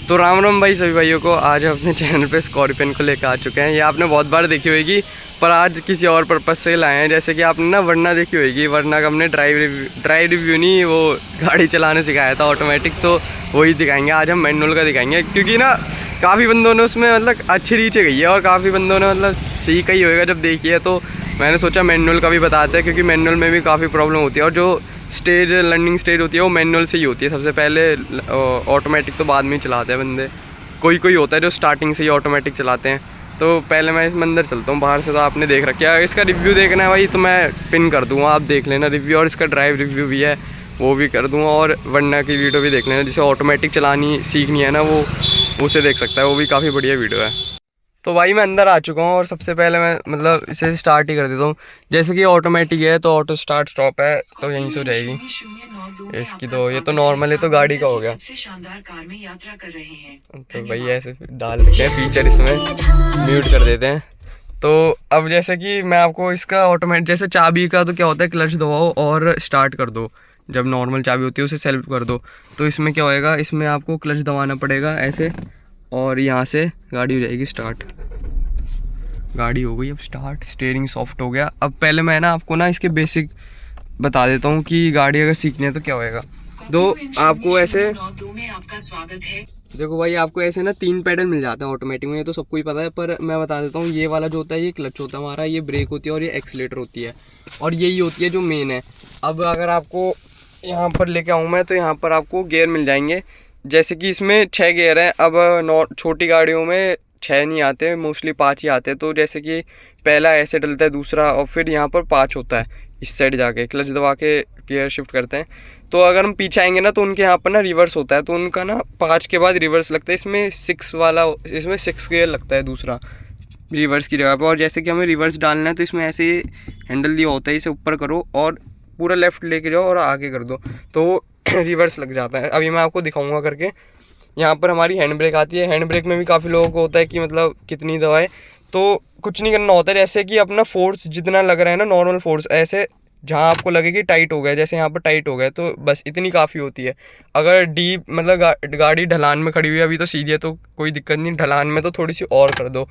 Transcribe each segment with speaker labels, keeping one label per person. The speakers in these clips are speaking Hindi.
Speaker 1: तो राम राम भाई सभी भाइयों को। आज हम अपने चैनल पे स्कॉर्पियन को लेकर आ चुके हैं। ये आपने बहुत बार देखी होगी, पर आज किसी और पर्पज़ से लाए हैं। जैसे कि आपने ना वरना देखी होगी, वरना का हमने ड्राइव रिव्यू नहीं, वो गाड़ी चलाने सिखाया था ऑटोमेटिक, तो वही दिखाएंगे। आज हम मैनुअल का दिखाएंगे, क्योंकि ना काफ़ी बंदों ने उसमें मतलब अच्छी रीच गई है और काफ़ी बंदों ने मतलब सीखा ही होगा जब देखी है। तो मैंने सोचा मैनुअल का भी बताते हैं, क्योंकि मैनुअल में भी काफ़ी प्रॉब्लम होती है और जो लर्निंग स्टेज होती है वो मैनुअल से ही होती है सबसे पहले। ऑटोमेटिक तो बाद में ही चलाते हैं बंदे, कोई होता है जो स्टार्टिंग से ही ऑटोमेटिक चलाते हैं। तो पहले मैं इसमें अंदर चलता हूँ, बाहर से तो आपने देख रखा है। इसका रिव्यू देखना है भाई तो मैं पिन कर दूँगा, आप देख लेना रिव्यू, और इसका ड्राइव रिव्यू भी है वो भी कर दूँगा, और वरना की वीडियो भी देख लेना। जिसे ऑटोमेटिक चलानी सीखनी है ना, वो उसे देख सकता है, वो भी काफ़ी बढ़िया वीडियो है। तो भाई मैं अंदर आ चुका हूँ और सबसे पहले मैं मतलब इसे स्टार्ट ही कर देता हूँ। जैसे कि ऑटोमेटिक है तो ऑटो स्टार्ट स्टॉप है, तो यहीं से हो जाएगी इसकी। तो ये तो नॉर्मल है, तो गाड़ी का हो गया।
Speaker 2: शानदार कार में यात्रा कर रहे हैं।
Speaker 1: तो भाई ऐसे डाल देते हैं फीचर, इसमें म्यूट कर देते हैं। तो अब जैसे कि मैं आपको इसका ऑटोमेटिक, जैसे चाबी का तो क्या होता है, क्लच दबाओ और स्टार्ट कर दो। जब नॉर्मल चाबी होती है उसे सेल्फ कर दो। तो इसमें क्या होएगा, इसमें आपको क्लच दबाना पड़ेगा ऐसे, और यहाँ से गाड़ी हो जाएगी स्टार्ट। गाड़ी हो गई अब स्टार्ट, स्टीयरिंग सॉफ्ट हो गया। अब पहले मैं ना आपको ना इसके बेसिक बता देता हूँ कि गाड़ी अगर सीखनी है तो क्या होएगा। तो आपको ऐसे
Speaker 2: आपका स्वागत है।
Speaker 1: देखो भाई, आपको ऐसे ना 3 पैडल मिल जाते हैं ऑटोमेटिक में, ये तो सबको ही पता है, पर मैं बता देता हूँ। ये वाला जो होता है ये क्लच होता है हमारा, ये ब्रेक होती है और ये एक्सीलेटर होती है, और यही होती है जो मेन है। अब अगर आपको यहाँ पर लेके आऊँ मैं, तो यहाँ पर आपको गियर मिल जाएंगे। जैसे कि इसमें 6 गियर हैं। अब छोटी गाड़ियों में 6 नहीं आते, मोस्टली 5 ही आते हैं। तो जैसे कि पहला ऐसे डलता है, दूसरा, और फिर यहाँ पर 5 होता है। इस साइड जाके क्लच दबा के गियर शिफ्ट करते हैं। तो अगर हम पीछे आएंगे ना, तो उनके यहाँ पर ना रिवर्स होता है, तो उनका ना 5 के बाद रिवर्स लगता है। इसमें 6 गियर लगता है दूसरा रिवर्स की जगह पर। और जैसे कि हमें रिवर्स डालना है, तो इसमें ऐसे हैंडल दिया होता है, इसे ऊपर करो और पूरा लेफ्ट लेके जाओ और आगे कर दो, तो रिवर्स लग जाता है। अभी मैं आपको दिखाऊंगा करके। यहाँ पर हमारी हैंड ब्रेक आती है। हैंड ब्रेक में भी काफ़ी लोगों को होता है कि मतलब कितनी दबाए, तो कुछ नहीं करना होता है। जैसे कि अपना फोर्स जितना लग रहा है ना, नॉर्मल फोर्स, ऐसे जहाँ आपको लगे कि टाइट हो गया, जैसे यहाँ पर टाइट हो गया, तो बस इतनी काफ़ी होती है। अगर डीप मतलब गाड़ी ढलान में खड़ी हुई है, अभी तो सीधी है तो कोई दिक्कत नहीं, ढलान में तो थोड़ी सी और कर दो,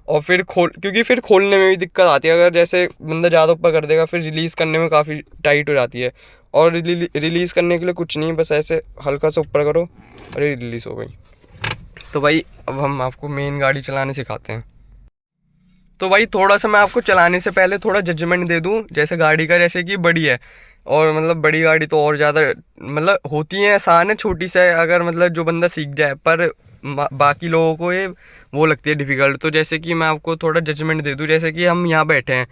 Speaker 1: और फिर क्योंकि फिर खोलने में भी दिक्कत आती है। अगर जैसे बंदा ज़्यादा ऊपर कर देगा, फिर रिलीज़ करने में काफ़ी टाइट हो जाती है। और रिलीज़ करने के लिए कुछ नहीं, बस ऐसे हल्का सा ऊपर करो और ये रिलीज़ हो गई। तो भाई अब हम आपको मेन गाड़ी चलाने सिखाते हैं। तो भाई थोड़ा सा मैं आपको चलाने से पहले थोड़ा जजमेंट दे दूं। जैसे गाड़ी का, जैसे कि बड़ी है, और मतलब बड़ी गाड़ी तो और ज़्यादा मतलब होती है आसान है, छोटी से अगर मतलब जो बंदा सीख जाए, पर बाकी लोगों को ये वो लगती है डिफ़िकल्ट। तो जैसे कि मैं आपको थोड़ा जजमेंट दे दूं। जैसे कि हम यहाँ बैठे हैं,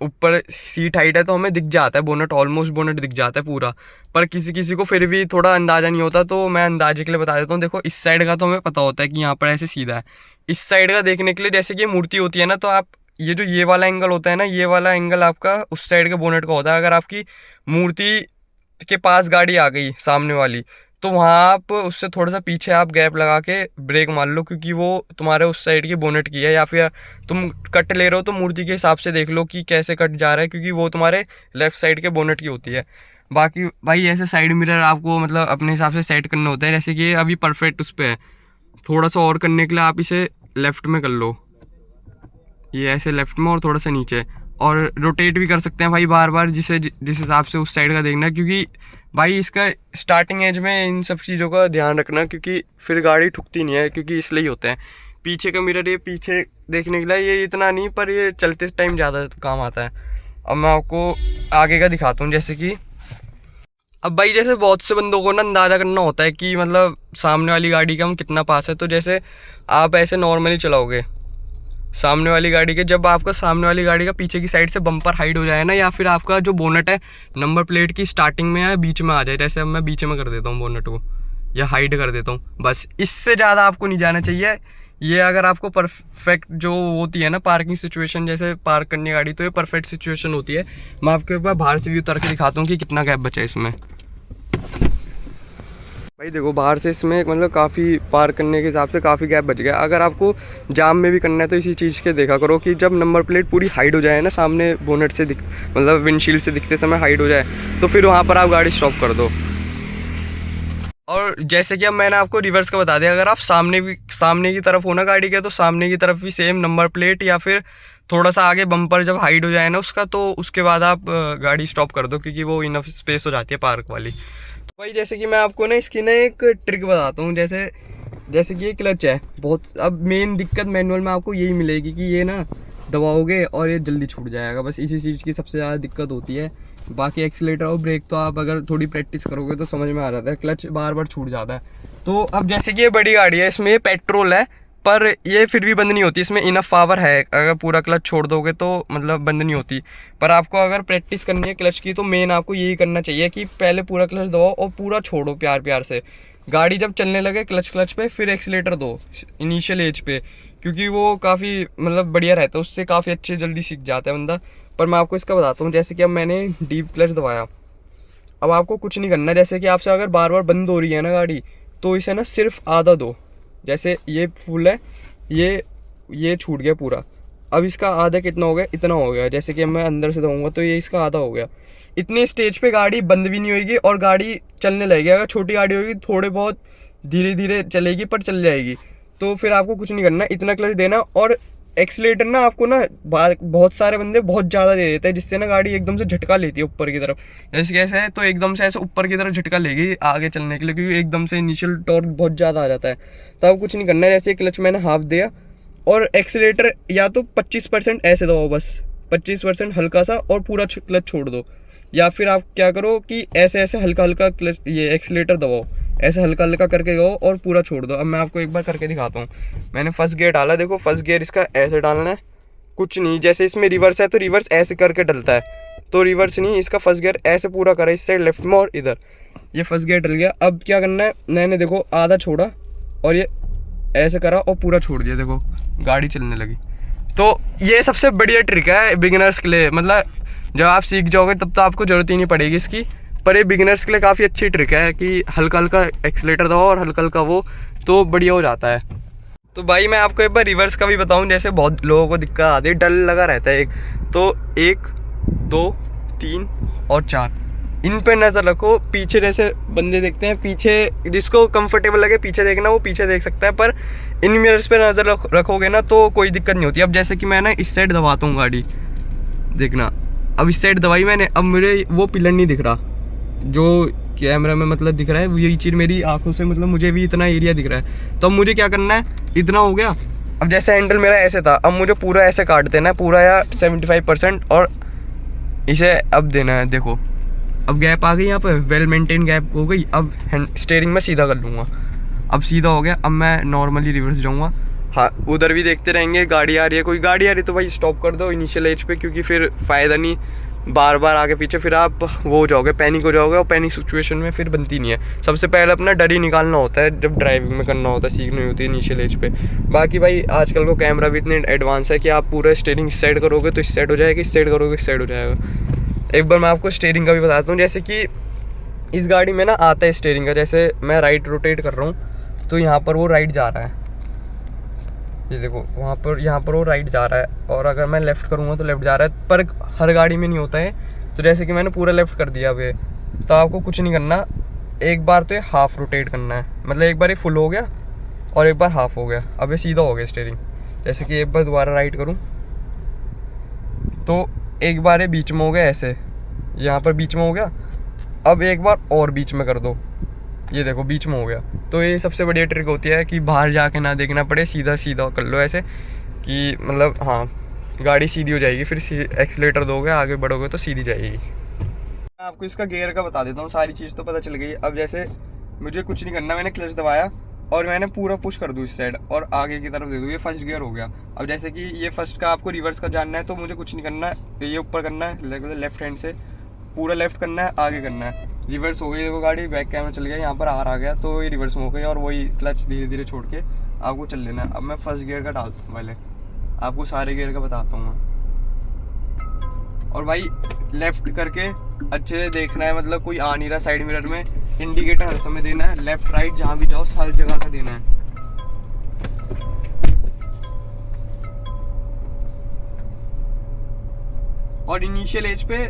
Speaker 1: ऊपर सीट हाइट है, तो हमें दिख जाता है बोनट, ऑलमोस्ट बोनट दिख जाता है पूरा, पर किसी किसी को फिर भी थोड़ा अंदाज़ा नहीं होता। तो मैं अंदाजे के लिए बता देता हूँ। देखो इस साइड का तो हमें पता होता है कि यहाँ पर ऐसे सीधा है। इस साइड का देखने के लिए, जैसे कि मूर्ति होती है ना, तो आप ये वाला एंगल होता है ना, ये वाला एंगल आपका उस साइड के बोनट का होता है। अगर आपकी मूर्ति के पास गाड़ी आ गई सामने वाली, तो वहाँ आप उससे थोड़ा सा पीछे आप गैप लगा के ब्रेक मार लो, क्योंकि वो तुम्हारे उस साइड की बोनट की है। या फिर तुम कट ले रहे हो तो मूर्ति के हिसाब से देख लो कि कैसे कट जा रहा है, क्योंकि वो तुम्हारे लेफ़्ट साइड के बोनट की होती है। बाकी भाई ऐसे साइड मिरर आपको मतलब अपने हिसाब से सेट करना होता है। जैसे कि अभी परफेक्ट उस पर है, थोड़ा सा और करने के लिए आप इसे लेफ़्ट में कर लो, ये ऐसे लेफ़्ट में, और थोड़ा सा नीचे, और रोटेट भी कर सकते हैं भाई बार बार, जिस हिसाब से उस साइड का देखना है। क्योंकि भाई इसका स्टार्टिंग एज में इन सब चीज़ों का ध्यान रखना, क्योंकि फिर गाड़ी ठुकती नहीं है, क्योंकि इसलिए होते हैं। पीछे का मिरर ये पीछे देखने के लिए ये इतना नहीं, पर ये चलते टाइम ज़्यादा काम आता है। अब मैं आपको आगे का दिखाता हूँ। जैसे कि अब भाई जैसे बहुत से बंदों को ना अंदाज़ा करना होता है कि मतलब सामने वाली गाड़ी का हम कितना पास है। तो जैसे आप ऐसे नॉर्मली चलाओगे सामने वाली गाड़ी के, जब आपका सामने वाली गाड़ी का पीछे की साइड से बम्पर हाइड हो जाए ना, या फिर आपका जो बोनट है नंबर प्लेट की स्टार्टिंग में या बीच में आ जाए, जैसे अब मैं बीच में कर देता हूँ बोनट को, या हाइड कर देता हूँ, बस इससे ज़्यादा आपको नहीं जाना चाहिए। ये अगर आपको परफेक्ट जो होती है ना पार्किंग सिचुएशन, जैसे पार्क करनी गाड़ी, तो ये परफेक्ट सिचुएशन होती है। मैं आपके ऊपर बाहर से भी उतर के दिखाता हूँ कि कितना गैप बचा है इसमें। भाई देखो बाहर से इसमें मतलब काफ़ी पार्क करने के हिसाब से काफ़ी गैप बच गया। अगर आपको जाम में भी करना है तो इसी चीज़ के देखा करो कि जब नंबर प्लेट पूरी हाइड हो जाए ना, सामने बोनट से मतलब विंडशील्ड से दिखते समय हाइड हो जाए, तो फिर वहाँ पर आप गाड़ी स्टॉप कर दो। और जैसे कि अब मैंने आपको रिवर्स का बता दिया, अगर आप सामने की तरफ हो ना गाड़ी के, तो सामने की तरफ भी सेम नंबर प्लेट या फिर थोड़ा सा आगे बम्पर जब हाइड हो जाए ना उसका, तो उसके बाद आप गाड़ी स्टॉप कर दो, क्योंकि वो इनफ स्पेस हो जाती है पार्क वाली। तो भाई जैसे कि मैं आपको ना इसकी ना एक ट्रिक बताता हूँ। जैसे जैसे कि ये क्लच है, बहुत अब मेन दिक्कत मैनुअल में आपको यही मिलेगी कि ये ना दबाओगे और ये जल्दी छूट जाएगा, बस इसी चीज़ की सबसे ज़्यादा दिक्कत होती है। बाकी एक्सीलेटर और ब्रेक तो आप अगर थोड़ी प्रैक्टिस करोगे तो समझ में आ जाता है, क्लच बार बार छूट जाता है। तो अब जैसे कि ये बड़ी गाड़ी है, इसमें पेट्रोल है, पर ये फिर भी बंद नहीं होती, इसमें इनफ पावर है, अगर पूरा क्लच छोड़ दोगे तो मतलब बंद नहीं होती। पर आपको अगर प्रैक्टिस करनी है क्लच की, तो मेन आपको यही करना चाहिए कि पहले पूरा क्लच दबाओ और पूरा छोड़ो प्यार प्यार से। गाड़ी जब चलने लगे क्लच पे फिर एक्सीलेटर दो इनिशियल एज पे, क्योंकि वो काफ़ी मतलब बढ़िया रहता है, उससे काफ़ी अच्छे जल्दी सीख जाता है बंदा। पर मैं आपको इसका बताता हूँ, जैसे कि अब मैंने डीप क्लच दबाया, अब आपको कुछ नहीं करना। जैसे कि आपसे अगर बार बार बंद हो रही है ना गाड़ी, तो इसे ना सिर्फ आधा दो। जैसे ये फुल है, ये छूट गया पूरा, अब इसका आधा कितना हो गया, इतना हो गया। जैसे कि मैं अंदर से दबाऊंगा तो ये इसका आधा हो गया। इतनी स्टेज पे गाड़ी बंद भी नहीं होगी और गाड़ी चलने लगेगी। अगर छोटी गाड़ी होगी थोड़े बहुत धीरे धीरे चलेगी पर चल जाएगी। तो फिर आपको कुछ नहीं करना, इतना क्लच देना। और एक्सीलेटर ना आपको ना बहुत सारे बंदे बहुत ज़्यादा दे देते हैं, जिससे ना गाड़ी एकदम से झटका लेती है ऊपर की तरफ। जैसे कैसे है, तो एकदम से ऐसे ऊपर की तरफ झटका लेगी आगे चलने के लिए, क्योंकि एकदम से इनिशियल टॉर्क बहुत ज़्यादा आ जाता है। तो आप कुछ नहीं करना है, जैसे क्लच मैंने हाफ दिया और एक्सीलेटर या तो 25% ऐसे दबाओ, बस 25% हल्का सा और पूरा क्लच छोड़ दो। या फिर आप क्या करो कि ऐसे ऐसे हल्का हल्का क्लच ये एक्सीलेटर दबाओ, ऐसे हल्का हल्का करके दो और पूरा छोड़ दो। अब मैं आपको एक बार करके दिखाता हूँ। मैंने फर्स्ट गियर डाला, देखो फर्स्ट गियर इसका ऐसे डालना है, कुछ नहीं। जैसे इसमें रिवर्स है तो रिवर्स ऐसे करके डलता है, तो रिवर्स नहीं, इसका फर्स्ट गियर ऐसे पूरा करा इस साइड लेफ्ट में और इधर, ये फर्स्ट गियर डल गया। अब क्या करना है, मैंने देखो आधा छोड़ा और ये ऐसे करा और पूरा छोड़ दिया, देखो गाड़ी चलने लगी। तो ये सबसे बढ़िया ट्रिक है बिगिनर्स के लिए, मतलब जब आप सीख जाओगे तब तो आपको ज़रूरत ही नहीं पड़ेगी इसकी, पर ये बिगिनर्स के लिए काफ़ी अच्छी ट्रिक है कि हल्का हल्का एक्सीलेटर दो और हल्का हल्का वो, तो बढ़िया हो जाता है। तो भाई मैं आपको एक बार रिवर्स का भी बताऊं, जैसे बहुत लोगों को दिक्कत आती है, डर लगा रहता है एक, तो 1 2 3 और 4 इन पे नज़र रखो। पीछे जैसे बंदे देखते हैं, पीछे जिसको कंफर्टेबल लगे पीछे देखना वो पीछे देख सकता है, पर इन मिरर्स पे नज़र रखोगे ना तो कोई दिक्कत नहीं होती। अब जैसे कि मैं ना इस साइड दबाता हूँ गाड़ी, देखना अब इस साइड दबाई मैंने, अब मुझे वो पिलर नहीं दिख रहा जो कैमरा में मतलब दिख रहा है, यही चीज़ मेरी आंखों से मतलब मुझे भी इतना एरिया दिख रहा है। तो अब मुझे क्या करना है, इतना हो गया। अब जैसे हैंडल मेरा ऐसे था, अब मुझे पूरा ऐसे काट देना है, पूरा या 75%, और इसे अब देना है। देखो अब गैप आ गई यहाँ पर, वेल मेंटेन गैप हो गई। अब स्टीयरिंग में सीधा कर लूँगा, अब सीधा हो गया। अब मैं नॉर्मली रिवर्स जाऊँगा, हाँ उधर भी देखते रहेंगे, गाड़ी आ रही है, कोई गाड़ी आ रही है तो भाई स्टॉप कर दो इनिशियल एज पे, क्योंकि फिर फ़ायदा नहीं बार बार आगे पीछे, फिर आप वो हो जाओगे, पैनिक हो जाओगे, और पैनिक सिचुएशन में फिर बनती नहीं है। सबसे पहले अपना डर ही निकालना होता है जब ड्राइविंग में करना होता है, सीखनी होती है इनिशियल एज पे। बाकी भाई आजकल को कैमरा भी इतने एडवांस है कि आप पूरा स्टीयरिंग इस साइड करोगे तो इस साइड हो जाएगा, इस साइड करोगे इस साइड हो जाएगा। एक बार मैं आपको स्टीयरिंग का भी बताता हूँ। जैसे कि इस गाड़ी में ना आता है स्टीयरिंग का, जैसे मैं राइट रोटेट कर रहा हूँ तो यहाँ पर वो राइट जा रहा है, ये देखो वहाँ पर यहाँ पर वो राइट जा रहा है, और अगर मैं लेफ़्ट करूँगा तो लेफ़्ट जा रहा है, पर हर गाड़ी में नहीं होता है। तो जैसे कि मैंने पूरा लेफ़्ट कर दिया अब ये, तो आपको कुछ नहीं करना, एक बार तो ये हाफ़ रोटेट करना है, मतलब एक बार ये फुल हो गया और एक बार हाफ़ हो गया, अब ये सीधा हो गया स्टीयरिंग। जैसे कि एक बार दोबारा राइट करूँ तो एक बार ये बीच में हो गया, ऐसे यहाँ पर बीच में हो गया, अब एक बार और बीच में कर दो, ये देखो बीच में हो गया। तो ये सबसे बढ़िया ट्रिक होती है कि बाहर जाके ना देखना पड़े, सीधा सीधा कर लो ऐसे कि मतलब हाँ गाड़ी सीधी हो जाएगी, फिर एक्सीलेटर दोगे आगे बढ़ोगे तो सीधी जाएगी। मैं आपको इसका गियर का बता देता हूँ, सारी चीज़ तो पता चल गई। अब जैसे मुझे कुछ नहीं करना, मैंने क्लच दबाया और मैंने पूरा पुश कर दूँ इस साइड और आगे की तरफ दे दूँ, ये फर्स्ट गियर हो गया। अब जैसे कि ये फर्स्ट का आपको रिवर्स का जानना है तो मुझे कुछ नहीं करना, ये ऊपर करना है लेफ्ट हैंड से, पूरा लेफ्ट करना है, आगे करना है, रिवर्स हो गई। देखो गाड़ी बैक कैमरा चल गया, यहाँ पर आर आ गया तो ये रिवर्स में हो गई, और वही क्लच धीरे धीरे छोड़ के आपको चल लेना है। अब मैं फर्स्ट गियर का डालता हूँ, पहले आपको सारे गियर का बताता हूँ मैं। और भाई लेफ्ट करके अच्छे से देखना है, मतलब कोई आ नहीं रहा साइड मिरर में, इंडिकेटर हर समय देना है, लेफ्ट राइट जहाँ भी जाओ सारी जगह का देना है। और इनिशियल एज पे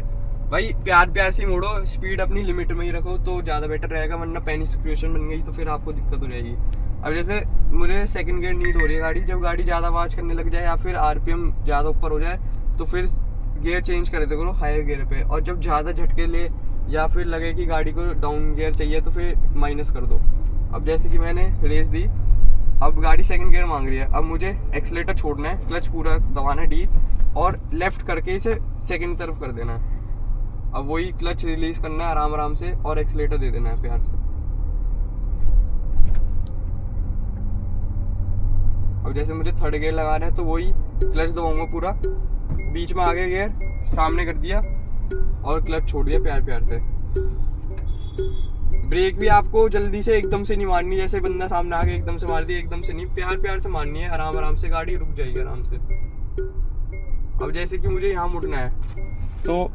Speaker 1: भाई प्यार प्यार से मोड़ो, स्पीड अपनी लिमिट में ही रखो तो ज़्यादा बेटर रहेगा, वरना पैनिक सिचुएशन बन गई तो फिर आपको दिक्कत हो जाएगी। अब जैसे मुझे सेकंड गियर नीड हो रही है गाड़ी, जब गाड़ी ज़्यादा आवाज़ करने लग जाए या फिर आरपीएम ज़्यादा ऊपर हो जाए तो फिर गियर चेंज कर देते करो हायर गियर पे, और जब ज़्यादा झटके ले या फिर लगे कि गाड़ी को डाउन गियर चाहिए तो फिर माइनस कर दो। अब जैसे कि मैंने रेस दी, अब गाड़ी सेकंड गियर मांग रही है, अब मुझे एक्सीलेटर छोड़ना है, क्लच पूरा दबाना है डीप और लेफ्ट करके इसे सेकंड तरफ कर देना है। अब वही क्लच रिलीज करना है आराम आराम से और एक्सीलेटर दे देना है प्यार से। अब जैसे मुझे थर्ड गियर लगाना है तो वही क्लच दबाऊंगा पूरा, बीच में आगे गियर सामने कर दिया और क्लच छोड़ दिया प्यार प्यार से। ब्रेक भी आपको जल्दी से एकदम से नहीं मारनी, जैसे बंदा सामने आके एकदम से मार दिया, एकदम से नहीं, प्यार प्यार से मारनी है, आराम आराम से गाड़ी रुक जाएगी आराम से। अब जैसे कि मुझे यहाँ मुड़ना है तो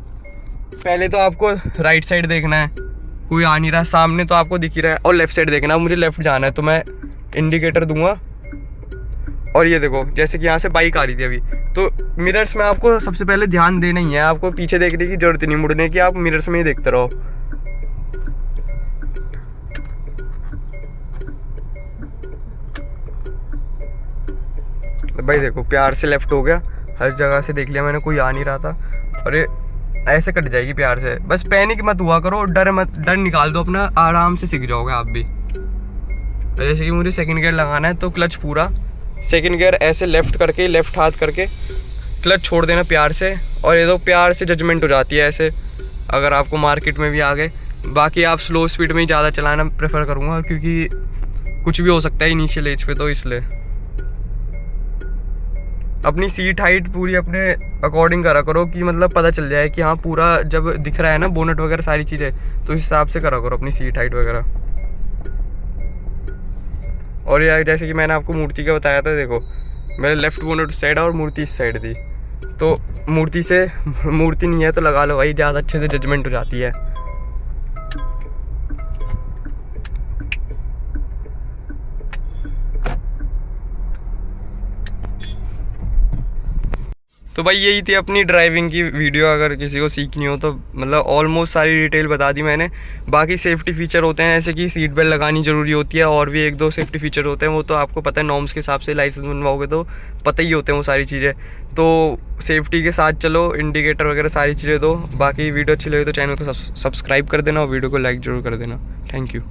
Speaker 1: पहले तो आपको राइट साइड देखना है, कोई आ नहीं रहा, सामने तो आपको दिख ही रहा है, और लेफ्ट साइड देखना है, मुझे लेफ्ट जाना है तो मैं इंडिकेटर दूंगा। और ये देखो जैसे कि यहाँ से बाइक आ रही थी अभी, तो मिरर्स में आपको सबसे पहले ध्यान देना ही है, आपको पीछे देखने की जरूरत नहीं, मुड़ने की, आप मिरर्स में ही देखते रहो। भाई देखो प्यार से लेफ्ट हो गया, हर जगह से देख लिया मैंने, कोई आ नहीं रहा था, और ये ऐसे कट जाएगी प्यार से। बस पैनिक मत हुआ करो, डर निकाल दो अपना, आराम से सीख जाओगे आप भी। जैसे कि मुझे सेकंड गियर लगाना है तो क्लच पूरा सेकंड गियर ऐसे लेफ्ट करके, लेफ्ट हाथ करके क्लच छोड़ देना प्यार से, और ये तो प्यार से जजमेंट हो जाती है ऐसे अगर आपको मार्केट में भी आ गए। बाकी आप स्लो स्पीड में ही ज़्यादा चलाना प्रेफर करूँगा, क्योंकि कुछ भी हो सकता है इनिशियल एज पे, तो इसलिए अपनी सीट हाइट पूरी अपने अकॉर्डिंग करा करो कि मतलब पता चल जाए कि हाँ पूरा जब दिख रहा है ना बोनट वगैरह सारी चीज़ें, तो इस हिसाब से करा करो अपनी सीट हाइट वगैरह। और ये जैसे कि मैंने आपको मूर्ति का बताया था, देखो मेरे लेफ्ट बोनट उस साइड और मूर्ति इस साइड थी, तो मूर्ति नहीं है तो लगा लो भाई, ज़्यादा अच्छे से जजमेंट हो जाती है। तो भाई यही थी अपनी ड्राइविंग की वीडियो, अगर किसी को सीखनी हो तो मतलब ऑलमोस्ट सारी डिटेल बता दी मैंने। बाकी सेफ्टी फीचर होते हैं जैसे कि सीट बेल्ट लगानी ज़रूरी होती है, और भी एक दो सेफ्टी फीचर होते हैं, वो तो आपको पता है, नॉर्म्स के हिसाब से लाइसेंस बनवाओगे तो पता ही होते हैं वो सारी चीज़ें। तो सेफ्टी के साथ चलो, इंडिकेटर वगैरह सारी चीज़ें दो। बाकी वीडियो अच्छी लगे तो चैनल को सब्सक्राइब कर देना और वीडियो को लाइक ज़रूर कर देना। Thank you.